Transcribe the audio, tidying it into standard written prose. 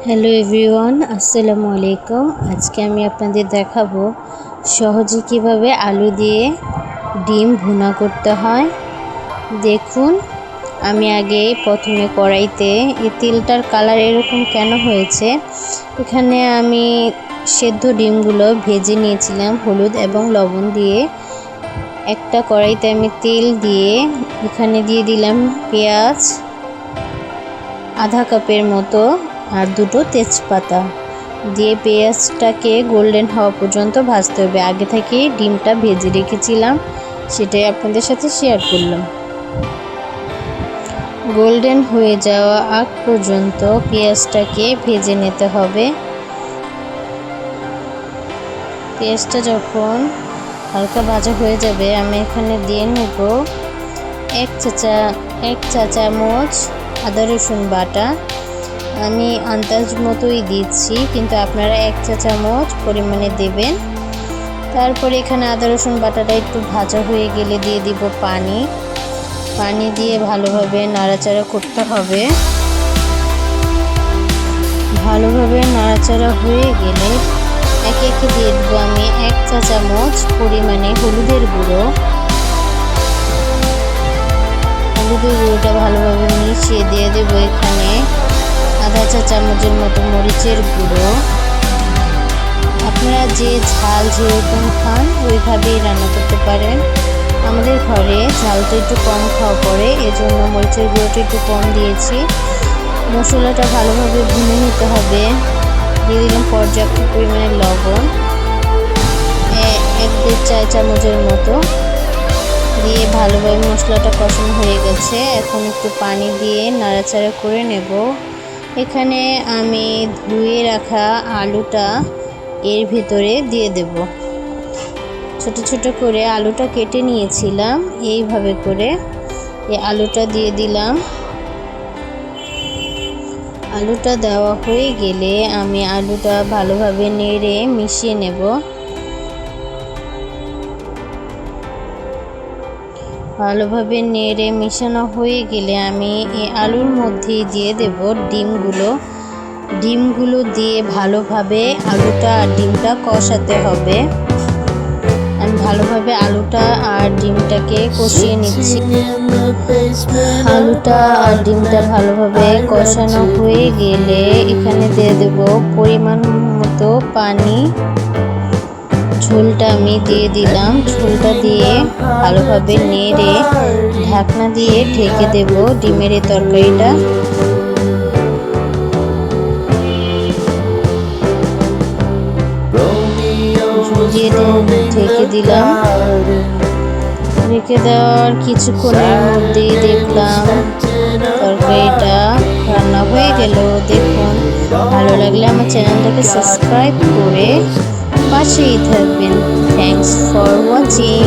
Hello everyone, আসসালামু আলাইকুম। আজকে আমি আপনাদের দেখাবো সহজে কিভাবে আলু দিয়ে ডিম ভুনা করতে হয়। দেখুন, আমি আগে প্রথমে কড়াইতে এই তেলটার কালার এরকম কেন হয়েছে, এখানে আমি সেদ্ধ ডিমগুলো ভেজে নিয়েছিলাম হলুদ এবং লবণ দিয়ে। একটা কড়াইতে আমি তেল দিয়ে এখানে দিয়ে দিলাম পেঁয়াজ আধা কাপের মতো আর দুটো তেজপাতা দিয়ে পেঁয়াজটাকে গোল্ডেন হওয়া পর্যন্ত ভাজতে হবে। আগে থেকে ডিমটা ভেজে রেখেছিলাম, সেটাই আপনাদের সাথে শেয়ার করলাম। গোল্ডেন হয়ে যাওয়া আগ পর্যন্ত পেঁয়াজটাকে ভেজে নিতে হবে। পেঁয়াজটা যখন হালকা ভাজা হয়ে যাবে, আমি এখানে দিয়ে নেব এক চা চামচ আদা রসুন বাটা। আমি আন্দাজ মতোই দিচ্ছি, কিন্তু আপনারা 1 চা চামচ পরিমাণে দেবেন। তারপরে এখানে আদা রসুন বাটাটা একটু ভাজা হয়ে গেলে দিয়ে দিব পানি দিয়ে ভালোভাবে নাড়াচাড়া করতে হবে। ভালোভাবে নাড়াচাড়া হয়ে গেলে একে একে দিয়ে দেবো আমি 1 চা চামচ পরিমাণে হলুদের গুঁড়ো। হলুদের গুঁড়োটা ভালোভাবে মিশিয়ে দিয়ে দেবো এখানে আধা চা চামচের মতো মরিচের গুঁড়ো। আপনারা যে ঝাল যেরকম খান ওইভাবেই রান্না করতে পারেন। আমাদের ঘরে ঝালটা একটু কম খাওয়া পড়ে, এজন্য মরিচের গুঁড়োটা একটু কম দিয়েছি। মশলাটা ভালোভাবে ভুনে নিতে হবে। দিয়ে দিলাম পর্যাপ্ত পরিমাণে লবণ, 1-1.5 চা চামচের মতো দিয়ে ভালোভাবে মশলাটা কষানো হয়ে গেছে। এখন একটু পানি দিয়ে নাড়াচাড়া করে নেব। এখানে আমি ধুয়ে রাখা আলুটা এর ভিতরে দিয়ে দেব। ছোট ছোট করে আলুটা কেটে নিয়েছিলাম, এইভাবে করে এই আলুটা দিয়ে দিলাম। আলুটা দেওয়া হয়ে গেলে আমি আলুটা ভালোভাবে নেড়ে মিশিয়ে নেব। ভালোভাবে নেড়ে মিশানো হয়ে গেলে আমি এই আলুর মধ্যে দিয়ে দেব ডিমগুলো দিয়ে ভালোভাবে আলুটা আর ডিমটা কষাতে হবে। আমি ভালোভাবে আলুটা আর ডিমটাকে কষিয়ে নিচ্ছি। আলুটা আর ডিমটা ভালোভাবে কষানো হয়ে গেলে এখানে দিয়ে দেব পরিমাণ মতো পানি। ঝোলটা আমি দিয়ে দিলাম। ঝোলটা দিয়ে ভালোভাবে নেড়ে ঢাকনা দিয়ে ঢেকে দেব ডিমের এই তরকারিটা। ঢেকে দিলাম। রেখে দেওয়ার কিছুক্ষণের মধ্যেই দেখলাম তরকারিটা রান্না হয়ে গেল। দেখুন, ভালো লাগলে আমার চ্যানেলটাকে সাবস্ক্রাইব করে পাশেই থাকবেন। Thanks for watching.